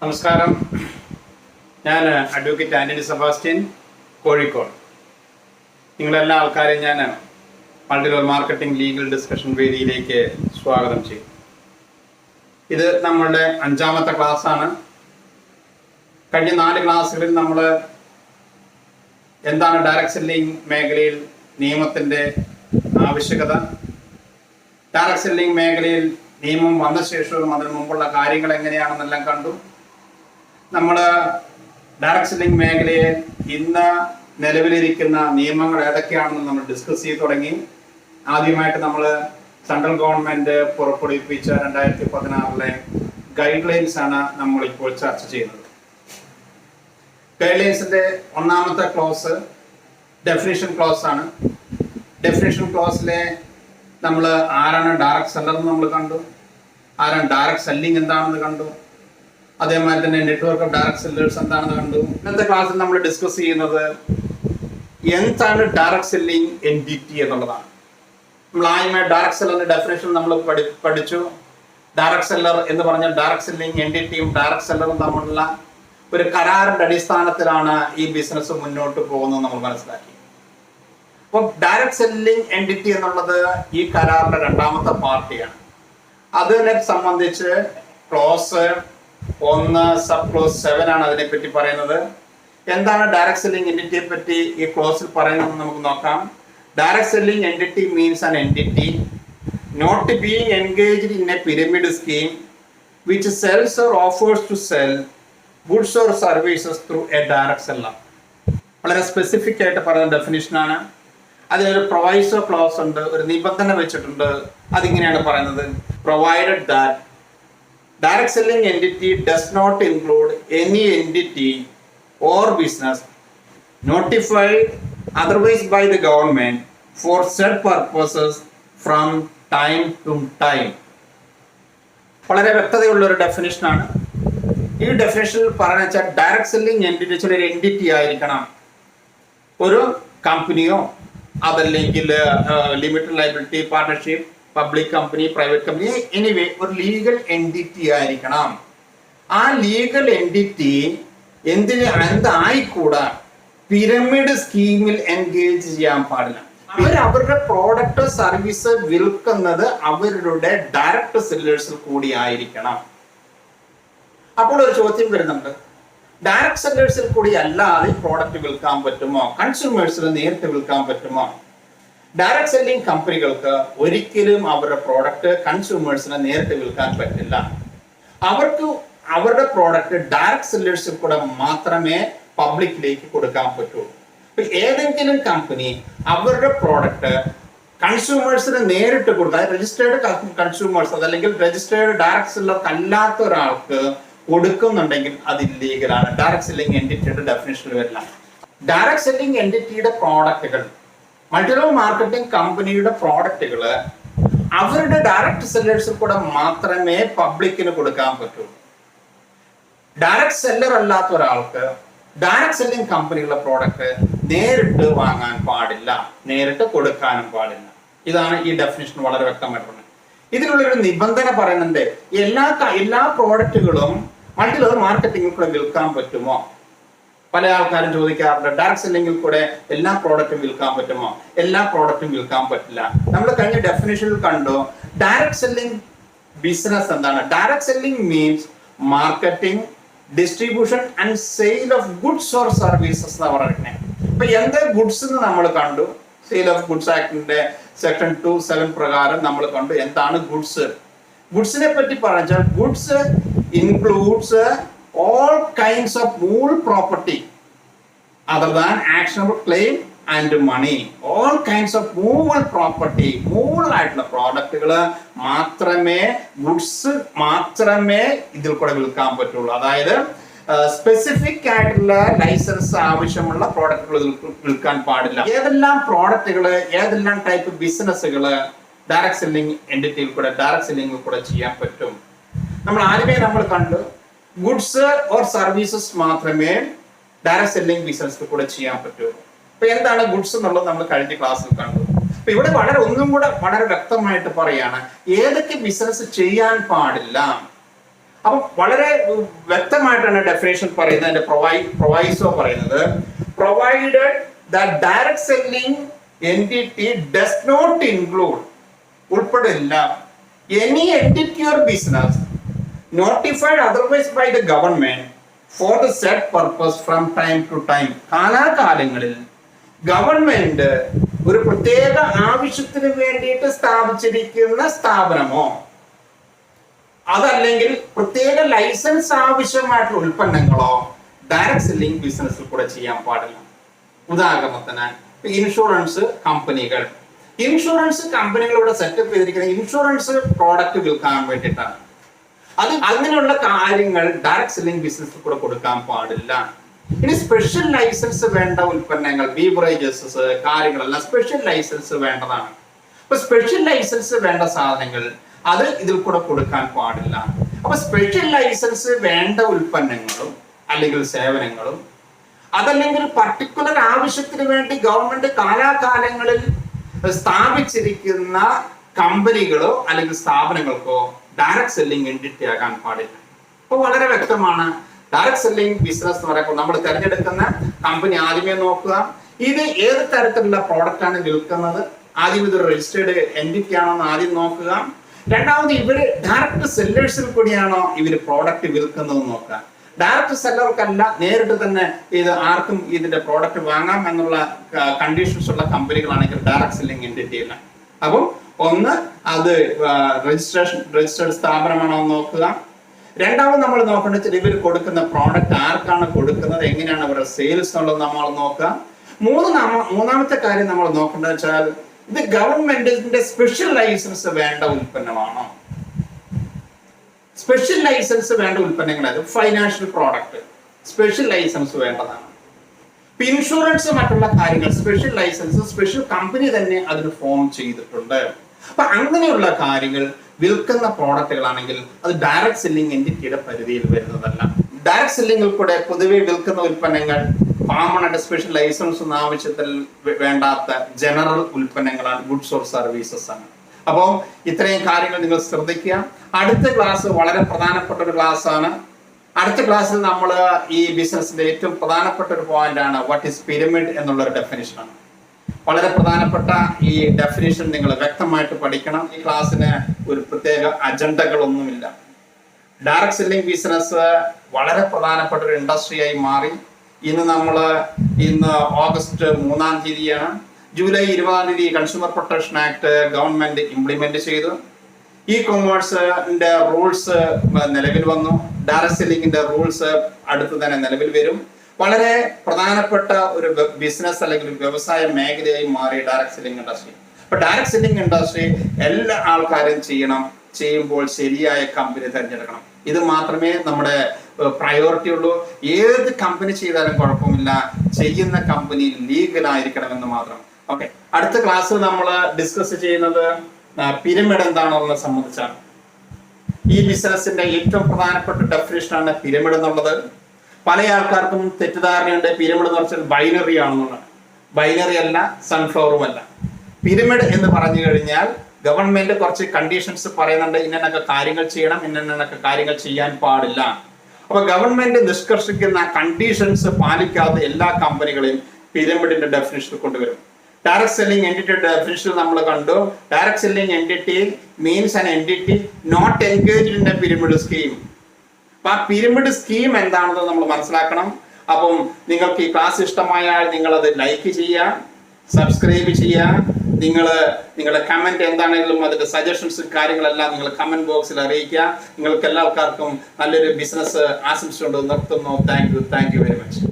നമസ്കാരം. ഞാൻ advocate Antony Sebastian, Kozhikode. നിങ്ങളെല്ലാ ആൾക്കാരെയും ഞാൻ multi level marketing legal discussion വേദിയിലേക്ക് സ്വാഗതം ചെയ്യും. ഇത് നമ്മളുടെ 5ാമത്തെ ക്ലാസ്സാണ്. കഴിഞ്ഞ 4 ക്ലാസ്സുകളിൽ നമ്മൾ എന്താണ് ഡയറക്റ്റ് സെല്ലിംഗ് മേഖലയിൽ നിയമത്തിൻ്റെ ആവശ്യകത, ഡയറക്റ്റ് സെല്ലിംഗ് മേഖലയിൽ നിയമം വന്ന ശേഷവും അതിനു മുമ്പുള്ള കാര്യങ്ങൾ എങ്ങനെയാണെന്നെല്ലാം കണ്ടു. നമ്മൾ ഡയറക്റ്റ് സെല്ലിംഗ് മേഖലയെ ഇന്ന് നിലവിലിരിക്കുന്ന നിയമങ്ങൾ ഏതൊക്കെയാണെന്ന് നമ്മൾ ഡിസ്കസ് ചെയ്ത് തുടങ്ങി. ആദ്യമായിട്ട് നമ്മൾ സെൻട്രൽ ഗവൺമെന്റ് പുറപ്പെടുവിപ്പിച്ച 2016 ഗൈഡ് ലൈൻസ് ആണ് നമ്മളിപ്പോൾ ചർച്ച ചെയ്യുന്നത്. ഗൈഡ് ലൈൻസിന്റെ 1ാമത്തെ ക്ലോസ് ഡെഫിനിഷൻ ക്ലോസ് ആണ്. ഡെഫിനിഷൻ ക്ലോസിലെ നമ്മൾ ആരാണ് ഡയറക്റ്റ് സെല്ലർ എന്ന് നമ്മൾ കണ്ടു, ആരാണ് ഡയറക്റ്റ് സെല്ലിംഗ് എന്താണെന്ന് കണ്ടു, അതേമാതിരി തന്നെ നെറ്റ്വർക്ക് ഓഫ് ഡയറക്റ്റ് സെല്ലേഴ്സ് എന്താണെന്ന് കണ്ടു. ഇന്നത്തെ ക്ലാസ്സിൽ നമ്മൾ ഡിസ്കസ് ചെയ്യുന്നത് എന്താണ് ഡയറക്റ്റ് സെല്ലിംഗ് എൻറ്റിറ്റി എന്നുള്ളതാണ്. നമ്മൾ ആദ്യമായി ഡയറക്റ്റ് സെല്ലറിന്റെ ഡെഫിനേഷൻ നമ്മൾ പഠിച്ചു. ഡയറക്റ്റ് സെല്ലർ എന്ന് പറഞ്ഞാൽ ഡയറക്റ്റ് സെല്ലിംഗ് എൻറ്റിറ്റിയും ഡയറക്റ്റ് സെല്ലറും തമ്മിലുള്ള ഒരു കരാറിന്റെ അടിസ്ഥാനത്തിലാണ് ഈ ബിസിനസ് മുന്നോട്ട് പോകുന്നത് നമ്മൾ മനസ്സിലാക്കി. അപ്പോൾ ഡയറക്റ്റ് സെല്ലിംഗ് എൻറ്റിറ്റി എന്നുള്ളത് ഈ കരാറിന്റെ 2ാമത്തെ പാർട്ടിയാണ്. അതിനെ സംബന്ധിച്ച് ക്ലോസ് 1 സബ് ക്ലോസ് 7 ആണ് അതിനെപ്പറ്റി പറയുന്നത്. എന്താണ് ഡയറക്റ്റ് സെല്ലിംഗ് എൻറ്റിറ്റിയെ പറ്റി ഈ ക്ലോസിൽ പറയുന്നത് നമുക്ക് നോക്കാം. Direct selling entity means an entity not being engaged in a pyramid scheme which sells or offers to sell goods or services through a direct seller. വളരെ സ്പെസിഫിക് ആയിട്ട് പറയുന്ന ഡെഫിനിഷനാണ്. അതിനൊരു പ്രൊവൈസോ ക്ലോസ് ഉണ്ട്, ഒരു നിബന്ധന വെച്ചിട്ടുണ്ട്. അതിങ്ങനെയാണ് പറയുന്നത്: provided that direct selling entity does not include any entity or business notified otherwise by the government for set purposes from time to time. വളരെ വ്യക്തതയുള്ള ഒരു ഡെഫിനിഷനാണ്. ഈ ഡെഫിനിഷനിൽ പറയുന്ന വെച്ചാൽ ഡയറക്റ്റ് സെല്ലിംഗ് എൻറ്റിറ്റി വെച്ചാൽ ഒരു എൻറ്റിറ്റി ആയിരിക്കണം. ഒരു കമ്പനിയോ അതല്ലെങ്കിൽ limited liability partnership, public company, private company, anyway ഒരു ലീഗൽ എൻറ്റിറ്റി ആയിരിക്കണം. ആ ലീഗൽ എൻറ്റിറ്റി എന്തായിക്കൂടാ, പിരമിഡ് സ്കീമിൽ എൻഗേജ് ചെയ്യാൻ പാടില്ല. അവരുടെ പ്രോഡക്റ്റ് സർവീസ് വിൽക്കുന്നത് അവരുടെ ഡയറക്റ്റ് സെല്ലേഴ്സിൽ കൂടി ആയിരിക്കണം. അപ്പോൾ ഒരു ചോദ്യം വരുന്നുണ്ട്, ഡയറക്റ്റ് സെല്ലേഴ്സിൽ കൂടി അല്ലാതെ പ്രോഡക്റ്റ് വിൽക്കാൻ പറ്റുമോ? കൺസ്യൂമേഴ്സിന് നേരിട്ട് വിൽക്കാൻ പറ്റുമോ? ഡയറക്റ്റ് സെല്ലിംഗ് കമ്പനികൾക്ക് ഒരിക്കലും അവരുടെ പ്രോഡക്റ്റ് കൺസ്യൂമേഴ്സിന് നേരിട്ട് വിൽക്കാൻ പറ്റില്ല. അവർക്ക് അവരുടെ പ്രോഡക്റ്റ് ഡയറക്റ്റ് സെല്ലേഴ്സിൽ കൂടെ മാത്രമേ പബ്ലിക്കിലേക്ക് കൊടുക്കാൻ പറ്റുള്ളൂ. ഏതെങ്കിലും കമ്പനി അവരുടെ പ്രോഡക്റ്റ് കൺസ്യൂമേഴ്സിന് നേരിട്ട് കൊടുത്താൽ രജിസ്റ്റേർഡ് കൺസ്യൂമേഴ്സ് അതല്ലെങ്കിൽ രജിസ്റ്റേർഡ് ഡയറക്റ്റ് സെല്ലർക്ക് അല്ലാത്ത ഒരാൾക്ക് കൊടുക്കുന്നുണ്ടെങ്കിൽ അത് ഇല്ലീഗലാണ്. ഡയറക്റ്റ് സെല്ലിംഗ് എൻറ്റിറ്റിയുടെ ഡെഫിനിഷനിൽ വരില്ല. ഡയറക്റ്റ് സെല്ലിംഗ് എൻറ്റിറ്റിയുടെ പ്രോഡക്റ്റുകൾ, മൾട്ടി ലെവൽ മാർക്കറ്റിംഗ് കമ്പനിയുടെ പ്രോഡക്റ്റുകൾ അവരുടെ ഡയറക്റ്റ് സെല്ലേഴ്സിൽ കൂടെ മാത്രമേ പബ്ലിക്കിന് കൊടുക്കാൻ പറ്റൂ. ഡയറക്റ്റ് സെല്ലർ അല്ലാത്ത ഒരാൾക്ക് ഡയറക്റ്റ് സെല്ലിംഗ് കമ്പനികളുടെ പ്രോഡക്റ്റ് നേരിട്ട് വാങ്ങാൻ പാടില്ല, നേരിട്ട് കൊടുക്കാനും പാടില്ല. ഇതാണ് ഈ ഡെഫിനിഷൻ വളരെ വ്യക്തമായിട്ട് പറഞ്ഞത്. ഇതിനുള്ളൊരു നിബന്ധന പറയുന്നുണ്ട്, എല്ലാ പ്രോഡക്റ്റുകളും മൾട്ടി ലെവൽ മാർക്കറ്റിംഗിൽ കൂടെ വിൽക്കാൻ പറ്റുമോ? പല ആൾക്കാരും ചോദിക്കാറുണ്ട്, ഡയറക്റ്റ് സെല്ലിംഗിൽ കൂടെ എല്ലാ പ്രോഡക്റ്റും വിൽക്കാൻ പറ്റുമോ? എല്ലാ പ്രോഡക്റ്റും വിൽക്കാൻ പറ്റില്ല. നമ്മൾ കഴിഞ്ഞ ഡെഫിനിഷനിൽ കണ്ടു, ഡയറക്റ്റ് സെല്ലിംഗ് ബിസിനസ് എന്താണ്? Direct selling means marketing, distribution and sale of goods or services എന്ന് പറയുന്നത്. ഇപ്പൊ എന്ത് ഗുഡ്സ് എന്ന് നമ്മൾ കണ്ടു, സെയിൽ ഓഫ് ഗുഡ്സ് ആക്ടിന്റെ സെക്ഷൻ 2(7) പ്രകാരം നമ്മൾ കണ്ടു എന്താണ് ഗുഡ്സ്. ഗുഡ്സിനെ പറ്റി പറഞ്ഞാൽ goods includes all kinds of movable property other than actionable claim and money. All kinds of movable property, movable ആയിട്ടുള്ള പ്രോഡക്റ്റുകൾ മാത്രമേ, ഗുഡ്സ് മാത്രമേ ഇതിൽ കൂടെ വിൽക്കാൻ പറ്റുള്ളൂ. അതായത് സ്പെസിഫിക് ആയിട്ടുള്ള ലൈസൻസ് ആവശ്യമുള്ള പ്രോഡക്റ്റുകൾ വിൽക്കാൻ പാടില്ല. ഏതെല്ലാം പ്രോഡക്റ്റുകൾ, ഏതെല്ലാം ടൈപ്പ് ബിസിനസ്സുകൾ ഡയറക്റ്റ് സെല്ലിംഗ് എൻറ്റിറ്റിയിൽ കൂടെ, ഡയറക്റ്റ് സെല്ലിംഗിൽ കൂടെ ചെയ്യാൻ പറ്റും? നമ്മൾ ആദ്യമേ നമ്മൾ കണ്ടു, ഗുഡ്സ് ഓർ സർവീസസ് മാത്രമേ ഡയറക്റ്റ് സെല്ലിംഗ് ബിസിനസ്സിൽ കൂടെ ചെയ്യാൻ പറ്റൂ. അപ്പൊ എന്താണ് ഗുഡ്സ് എന്നുള്ളത് നമ്മൾ കഴിഞ്ഞ ക്ലാസ്സിൽ കണ്ടു. അപ്പൊ ഇവിടെ ഒന്നും കൂടെ വളരെ വ്യക്തമായിട്ട് പറയാണ് ഏതൊക്കെ ബിസിനസ് ചെയ്യാൻ പാടില്ല. അപ്പൊ വളരെ വ്യക്തമായിട്ടാണ് ഡെഫിനേഷൻ പറയുന്നത്, അതിന്റെ പ്രൊവൈസോ പറയുന്നത്, provided the direct selling entity does not include, ഉൾപ്പെടില്ല, any entity or business notified otherwise by the government for the set purpose from time to time. കാലാകാലങ്ങളിൽ ഗവൺമെന്റ് ഒരു പ്രത്യേക ആവശ്യത്തിന് വേണ്ടിയിട്ട് സ്ഥാപിച്ചിരിക്കുന്ന സ്ഥാപനമോ അതല്ലെങ്കിൽ പ്രത്യേക ലൈസൻസ് ആവശ്യമായിട്ടുള്ള ഉൽപ്പന്നങ്ങളോ ഡയറക്ട് സെല്ലിംഗ് ബിസിനസ്സിൽ കൂടെ ചെയ്യാൻ പാടില്ല. ഉദാഹരണത്തിന് ഇൻഷുറൻസ് കമ്പനികൾ, ഇൻഷുറൻസ് കമ്പനികളിവിടെ സെറ്റപ്പ് ചെയ്തിരിക്കുന്ന ഇൻഷുറൻസ് പ്രോഡക്റ്റ് വിൽക്കാൻ വേണ്ടിയിട്ടാണ്. അങ്ങനെയുള്ള കാര്യങ്ങൾ ഡയറക്ട് സെല്ലിംഗ് ബിസിനസ്സിൽ കൂടെ കൊടുക്കാൻ പാടില്ല. ഇനി സ്പെഷ്യൽ ലൈസൻസ് വേണ്ട ഉൽപ്പന്നങ്ങൾ, ബീവറേജസ് കാര്യങ്ങളെല്ലാം സ്പെഷ്യൽ ലൈസൻസ് വേണ്ടതാണ്. അപ്പൊ സ്പെഷ്യൽ ലൈസൻസ് വേണ്ട സാധനങ്ങൾ അത് ഇതിൽ കൂടെ കൊടുക്കാൻ പാടില്ല. അപ്പൊ സ്പെഷ്യൽ ലൈസൻസ് വേണ്ട ഉൽപ്പന്നങ്ങളും അല്ലെങ്കിൽ സേവനങ്ങളും അതല്ലെങ്കിൽ പർട്ടിക്കുലർ ആവശ്യത്തിന് വേണ്ടി ഗവൺമെന്റ് കാലാകാലങ്ങളിൽ സ്ഥാപിച്ചിരിക്കുന്ന കമ്പനികളോ അല്ലെങ്കിൽ സ്ഥാപനങ്ങൾക്കോ ഡയറക്ട് സെല്ലിംഗ് എൻറ്റിറ്റി ആകാൻ പാടില്ല. അപ്പൊ വളരെ വ്യക്തമാണ്. ഡയറക്ട് സെല്ലിംഗ് ബിസിനസ് എന്ന് പറയുമ്പോൾ നമ്മൾ തിരഞ്ഞെടുക്കുന്ന കമ്പനി ആദ്യമേ നോക്കുക, ഇത് ഏത് തരത്തിലുള്ള പ്രോഡക്റ്റ് ആണ് വിൽക്കുന്നത്, ആദ്യം ഇതൊരു രജിസ്റ്റേർഡ് എൻറ്റിറ്റി ആണോ എന്ന് ആദ്യം നോക്കുക. രണ്ടാമത് ഇവര് ഡയറക്ട് സെല്ലേഴ്സിൽ കൂടിയാണോ ഇവര് പ്രോഡക്റ്റ് വിൽക്കുന്നത് നോക്കുക. ഡയറക്ട് സെല്ലർക്കല്ല, നേരിട്ട് തന്നെ ഇത് ആർക്കും ഇതിന്റെ പ്രോഡക്റ്റ് വാങ്ങാം എന്നുള്ള കണ്ടീഷൻസ് ഉള്ള കമ്പനികളാണെങ്കിൽ ഡയറക്ട് സെല്ലിംഗ് എൻറ്റിറ്റി ഇല്ല. അപ്പം ഒന്ന് അത് രജിസ്റ്റേർഡ് സ്ഥാപനമാണോ എന്ന് നോക്കുക. രണ്ടാമത് നമ്മൾ നോക്കേണ്ടത് ഇവർ കൊടുക്കുന്ന പ്രോഡക്റ്റ് ആർക്കാണ് കൊടുക്കുന്നത്, എങ്ങനെയാണ് അവരുടെ സെയിൽസ് എന്നുള്ളത് നമ്മൾ നോക്കുക. മൂന്നാമത്തെ കാര്യം നമ്മൾ നോക്കേണ്ടത് വെച്ചാൽ ഇത് ഗവൺമെന്റിന്റെ സ്പെഷ്യൽ ലൈസൻസ് വേണ്ട ഉൽപ്പന്നമാണോ. സ്പെഷ്യൽ ലൈസൻസ് വേണ്ട ഉൽപ്പന്നങ്ങൾ, ഫൈനാൻഷ്യൽ പ്രോഡക്റ്റ് സ്പെഷ്യൽ ലൈസൻസ് വേണ്ടതാണ്. ഇൻഷുറൻസ് മറ്റുള്ള കാര്യങ്ങൾ സ്പെഷ്യൽ ലൈസൻസ് സ്പെഷ്യൽ കമ്പനി തന്നെ അതിന് ഫോം ചെയ്തിട്ടുണ്ട്. അപ്പൊ അങ്ങനെയുള്ള കാര്യങ്ങൾ വിൽക്കുന്ന പ്രോഡക്റ്റുകളാണെങ്കിൽ അത് ഡയറക്ട് സെല്ലിംഗ് എൻറ്റിറ്റിയുടെ പരിധിയിൽ വരുന്നതല്ല. ഡയറക്ട് സെല്ലിംഗിൽ കൂടെ പൊതുവെ വിൽക്കുന്ന ഉൽപ്പന്നങ്ങൾ കോമൺ ആയിട്ട് സ്പെഷ്യൽ ലൈസൻസ് ഒന്നും ആവശ്യത്തിൽ വേണ്ടാത്ത ജനറൽ ഉൽപ്പന്നങ്ങളാണ്, ഗുഡ്സ് ഓർ സർവീസസ് ആണ്. അപ്പോൾ ഇത്രയും കാര്യങ്ങൾ നിങ്ങൾ ശ്രദ്ധിക്കുക. അടുത്ത ക്ലാസ് വളരെ പ്രധാനപ്പെട്ട ഒരു ക്ലാസ് ആണ്. അടുത്ത ക്ലാസ്സിൽ നമ്മൾ ഈ ബിസിനസിന്റെ ഏറ്റവും പ്രധാനപ്പെട്ട ഒരു പോയിന്റ് ആണ് വാട്ട് ഈസ് പിരമിഡ് എന്നുള്ള ഒരു ഡെഫിനിഷൻ ആണ്. വളരെ പ്രധാനപ്പെട്ട ഈ ഡെഫിനിഷൻ നിങ്ങൾ വ്യക്തമായിട്ട് പഠിക്കണം. ഈ ക്ലാസ്സിന് ഒരു പ്രത്യേക അജണ്ടകളൊന്നുമില്ല. ഡയറക്ട് സെല്ലിംഗ് ബിസിനസ് വളരെ പ്രധാനപ്പെട്ട ഒരു ഇൻഡസ്ട്രിയായി മാറി. ഇന്ന് ഓഗസ്റ്റ് 3-ാം തീയതിയാണ്. ജൂലൈ 20-ാം തീയതി consumer protection act government implement ചെയ്തു. ഇ കൊമേഴ്സിന്റെ റൂൾസ് നിലവിൽ വന്നു. ഡയറക്ട് സെല്ലിംഗിന്റെ റൂൾസ് അടുത്ത് തന്നെ നിലവിൽ വരും. വളരെ പ്രധാനപ്പെട്ട ഒരു ബിസിനസ് അല്ലെങ്കിൽ വ്യവസായ മേഖലയായി മാറി ഡയറക്ട് സെല്ലിംഗ് ഇൻഡസ്ട്രി. അപ്പൊ ഡയറക്ട് സെല്ലിംഗ് ഇൻഡസ്ട്രി എല്ലാ ആൾക്കാരും ചെയ്യുമ്പോൾ ശരിയായ കമ്പനി തിരഞ്ഞെടുക്കണം. ഇത് മാത്രമേ നമ്മുടെ പ്രയോറിറ്റി ഉള്ളൂ. ഏത് കമ്പനി ചെയ്താലും കുഴപ്പമില്ല, ചെയ്യുന്ന കമ്പനി ലീഗലായിരിക്കണമെന്ന് മാത്രം. ഓക്കെ, അടുത്ത ക്ലാസ്സിൽ നമ്മൾ ഡിസ്കസ് ചെയ്യുന്നത് പിരമിഡ് എന്താണെന്ന് സംബന്ധിച്ചാണ്. ഈ ബിസിനസിന്റെ ഏറ്റവും പ്രധാനപ്പെട്ട ഡെഫിനിഷൻ ആണ് പിരമിഡ് എന്നുള്ളത്. പല ആൾക്കാർക്കും തെറ്റിദ്ധാരണയുണ്ട് പിരമിഡ് എന്ന് പറഞ്ഞാൽ ബൈനറി ആണെന്നുള്ളത്. ബൈനറി അല്ല, സൺഫ്ലവറും അല്ല. പിരമിഡ് എന്ന് പറഞ്ഞു കഴിഞ്ഞാൽ ഗവൺമെന്റ് കുറച്ച് കണ്ടീഷൻസ് പറയുന്നുണ്ട്, ഇന്നൊക്കെ കാര്യങ്ങൾ ചെയ്യണം, ഇന്നൊക്കെ കാര്യങ്ങൾ ചെയ്യാൻ പാടില്ല. അപ്പൊ ഗവൺമെന്റ് നിഷ്കർഷിക്കുന്ന കണ്ടീഷൻസ് പാലിക്കാത്ത എല്ലാ കമ്പനികളെയും പിരമിഡിന്റെ ഡെഫിനിഷൻ കൊണ്ടുവരും. ഡയറക്ട് സെല്ലിംഗ് എൻറ്റിറ്റി ഡെഫിനിഷൻ നമ്മൾ കണ്ടു. Direct selling entity means an entity not engaged in a pyramid scheme. അപ്പൊ ആ പിരമിഡ് സ്കീം എന്താണെന്ന് നമ്മൾ മനസ്സിലാക്കണം. അപ്പം നിങ്ങൾക്ക് ഈ ക്ലാസ് ഇഷ്ടമായാൽ നിങ്ങൾ അത് ലൈക്ക് ചെയ്യുക, സബ്സ്ക്രൈബ് ചെയ്യുക. നിങ്ങളുടെ കമന്റ് എന്താണെങ്കിലും അതിന്റെ സജഷൻസ് കാര്യങ്ങളെല്ലാം നിങ്ങൾ കമന്റ് ബോക്സിൽ അറിയിക്കുക. നിങ്ങൾക്ക് എല്ലാവർക്കും നല്ലൊരു ബിസിനസ് ആശംസിച്ചുകൊണ്ട് നിർത്തുന്നു. Thank you very much.